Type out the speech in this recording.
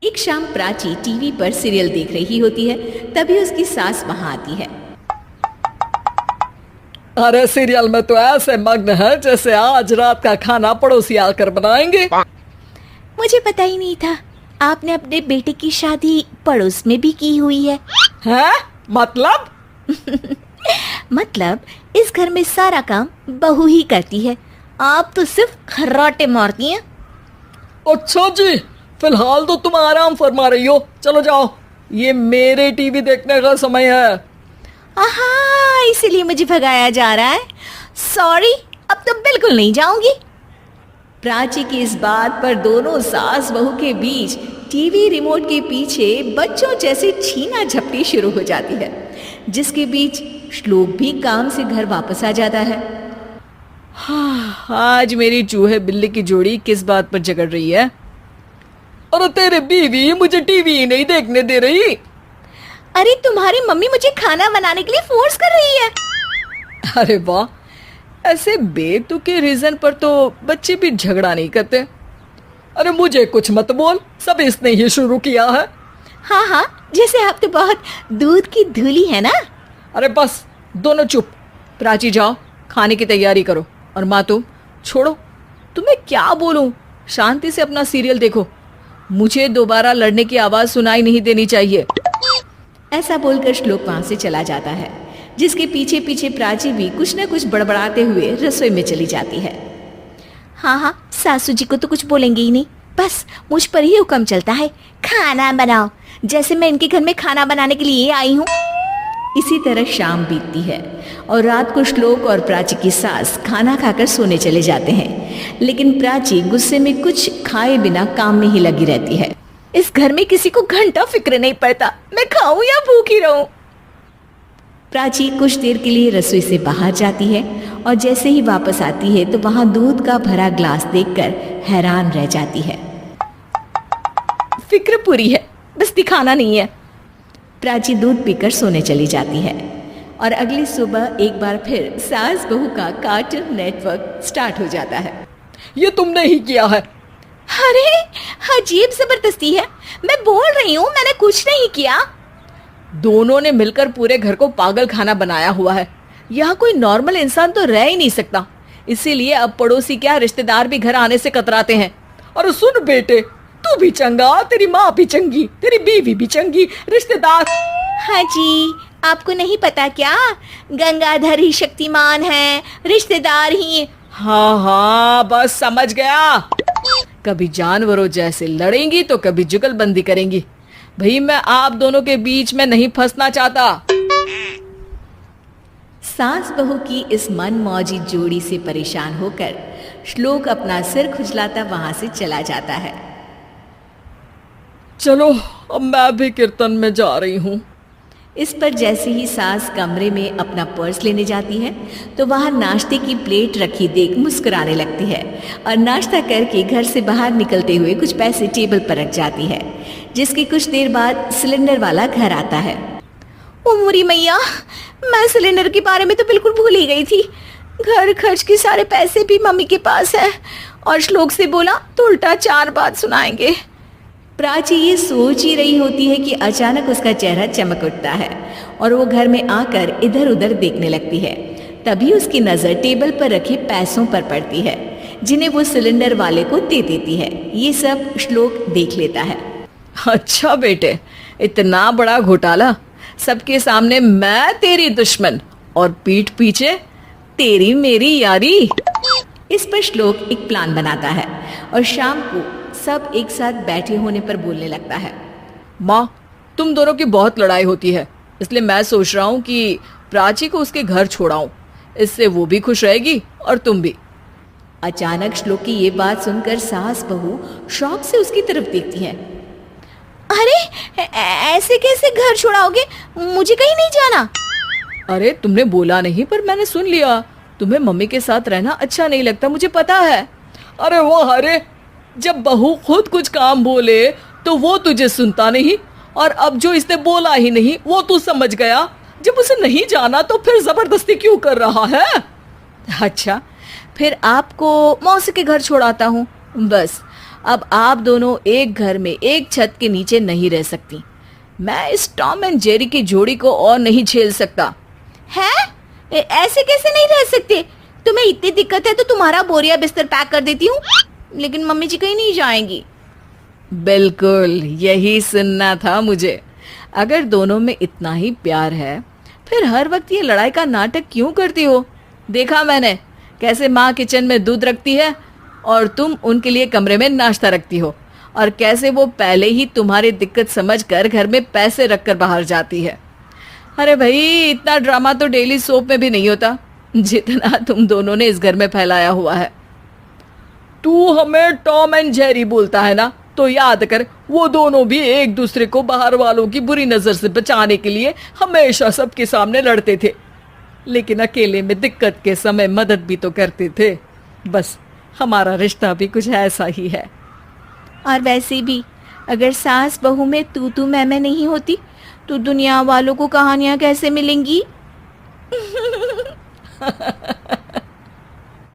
एक शाम प्राची टीवी पर सीरियल देख रही होती है। तभी उसकी सास वहां आती है। अरे सीरियल में तो ऐसे मग्न है जैसे आज रात का खाना पड़ोसी आकर बनाएंगे। मुझे पता ही नहीं था आपने अपने बेटे की शादी पड़ोस में भी की हुई है। हैं? मतलब? मतलब इस घर में सारा काम बहू ही करती है, आप तो सिर्फ खर्राटे मारती हैं। अच्छा जी, फिलहाल तो तुम आराम फरमा रही हो, चलो जाओ, ये मेरे टीवी देखने का समय है। आहा, इसीलिए मुझे भगाया जा रहा है। सॉरी, अब तो बिल्कुल नहीं जाऊंगी। प्राची की इस बात पर दोनों सास बहू के बीच टीवी रिमोट के पीछे बच्चों जैसे छीना झपटी शुरू हो जाती है, जिसके बीच श्लोक भी काम से घर वापस आ जाता है। हाँ, आज मेरी चूहे बिल्ली की जोड़ी किस बात पर झगड़ रही है? अरे तेरे बीवी मुझे टीवी ही नहीं देखने दे रही। अरे तुम्हारी मम्मी मुझे खाना बनाने के लिए फोर्स कर रही है। अरे वाह, ऐसे बेतुके रीजन पर तो बच्चे भी झगड़ा नहीं करते। अरे मुझे कुछ मत बोल, सब इसने ही शुरू किया है। हाँ हाँ, जैसे आप तो बहुत दूध की धूली है ना। अरे बस, दोनों चुप। प्राची जाओ, खाने की तैयारी करो। और माँ तुम छोड़ो, तुम्हें क्या बोलूं, शांति से अपना सीरियल देखो, मुझे दोबारा लड़ने की आवाज सुनाई नहीं देनी चाहिए। ऐसा बोलकर श्लोक वहां से चला जाता है, जिसके पीछे पीछे प्राची भी कुछ न कुछ बड़बड़ाते हुए रसोई में चली जाती है। हाँ हाँ, सासू जी को तो कुछ बोलेंगे ही नहीं, बस मुझ पर ही हुक्म चलता है, खाना बनाओ, जैसे मैं इनके घर में खाना बनाने के लिए आई हूँ। इसी तरह शाम बीतती है और रात को श्लोक और प्राची की सास खाना खाकर सोने चले जाते हैं, लेकिन प्राची गुस्से में कुछ खाए बिना काम में ही लगी रहती है। इस घर में किसी को घंटा फिक्र नहीं पड़ता, मैं खाऊं या भूखी रहूं। प्राची कुछ देर के लिए रसोई से बाहर जाती है और जैसे ही वापस आती है तो वहां दूध का भरा ग्लास देखकर हैरान रह जाती है। फिक्र पूरी है, बस दिखाना नहीं है। प्राची दूध पीकर सोने चली जाती है और अगली सुबह एक बार फिर सास बहू का कार्टून नेटवर्क स्टार्ट हो जाता है। ये तुमने ही किया है। अरे अजीब जबरदस्ती है, मैं बोल रही हूँ मैंने कुछ नहीं किया। दोनों ने मिलकर पूरे घर को पागल खाना बनाया हुआ है। यहाँ कोई नॉर्मल इंसान तो रह ही नहीं सकता, इसीलिए अब पड़ोसी क्या रिश्तेदार भी घर आने से कतराते हैं। और सुन बेटे, तू भी चंगा, तेरी माँ भी चंगी, तेरी बीवी भी चंगी, रिश्तेदार। हाँ जी, आपको नहीं पता क्या, गंगाधर ही शक्तिमान है, रिश्तेदार ही। हाँ हाँ, बस समझ गया। कभी जानवरों जैसे लड़ेंगी तो कभी जुगलबंदी करेंगी। भाई मैं आप दोनों के बीच में नहीं फंसना चाहता। सास बहू की इस मनमौजी जोड़ी से परेशान होकर श्लोक अपना सिर खुजलाता वहां से चला जाता है। चलो अब मैं भी कीर्तन में जा रही हूँ। इस पर जैसे ही सास कमरे में अपना पर्स लेने जाती है तो वहां नाश्ते की प्लेट रखी देख मुस्कुराने लगती है और नाश्ता करके घर से बाहर निकलते हुए कुछ पैसे टेबल पर रख जाती है, जिसकी कुछ देर बाद सिलेंडर वाला घर आता है। ओ मोरी मैया, मैं सिलेंडर के बारे में तो बिल्कुल भूल ही गई थी। घर खर्च के सारे पैसे भी मम्मी के पास है और श्लोक से बोला तो उल्टा 4 बात सुनाएंगे। प्राची ये सोच ही रही होती है कि अचानक उसका चेहरा चमक उठता है और वो घर में आकर इधर उधर देखने लगती है। तभी उसकी नज़र टेबल पर रखे पैसों पर पड़ती है, जिन्हें वो सिलेंडर वाले को दे देती है। ये सब श्लोक देख लेता है। अच्छा बेटे, इतना बड़ा घोटाला, सबके सामने मैं तेरी दुश्मन और पीठ पीछे तेरी मेरी यारी। इस पर श्लोक एक प्लान बनाता है और शाम को सब एक साथ बैठे होने पर बोलने लगता है। माँ, तुम दोनों की बहुत लड़ाई होती है, इसलिए मैं सोच रहा हूँ कि प्राची को उसके घर छोड़ाऊं, इससे वो भी खुश रहेगी और तुम भी। अचानक श्लोक की ये बात सुनकर सास बहू शौक से उसकी तरफ देखती है। अरे ऐसे कैसे घर छोड़ाओगे, मुझे कहीं नहीं जाना। अरे तुमने बोला नहीं पर मैंने सुन लिया, तुम्हें मम्मी के साथ रहना अच्छा नहीं लगता, मुझे पता है। अरे वाह, अरे जब बहू खुद कुछ काम बोले तो वो तुझे सुनता नहीं, और अब जो इसने बोला ही नहीं वो तू समझ गया। जब उसे नहीं जाना तो फिर जबरदस्ती क्यों कर रहा है? अच्छा, फिर आपको मौसी के घर छोड़ाता हूँ, बस अब आप दोनों एक घर में एक छत के नीचे नहीं रह सकती। मैं इस टॉम एंड जेरी की जोड़ी को और नहीं झेल सकता। है? ऐसे कैसे नहीं रह सकते? तुम्हें इतनी दिक्कत है तो तुम्हारा बोरिया बिस्तर पैक कर देती हूँ, लेकिन मम्मी जी कहीं नहीं जाएंगी। बिल्कुल यही सुनना था मुझे। अगर दोनों में इतना ही प्यार है फिर हर वक्त ये लड़ाई का नाटक क्यों करती हो? देखा मैंने कैसे माँ किचन में दूध रखती है और तुम उनके लिए कमरे में नाश्ता रखती हो, और कैसे वो पहले ही तुम्हारी दिक्कत समझकर घर में पैसे रखकर बाहर जाती है। अरे भाई, इतना ड्रामा तो डेली सोप में भी नहीं होता जितना तुम दोनों ने इस घर में फैलाया हुआ है। तू हमें टॉम एंड जेरी बोलता है ना, तो याद कर वो दोनों भी एक दूसरे को बाहर वालों की बुरी नजर से बचाने के लिए हमेशा सबके सामने लड़ते थे, लेकिन अकेले में दिक्कत के समय मदद भी तो करते थे। बस हमारा रिश्ता भी कुछ ऐसा ही है। और वैसे भी अगर सास बहू में तू मैं नहीं होती तो दुनिया वालों को कहानियां कैसे मिलेंगी?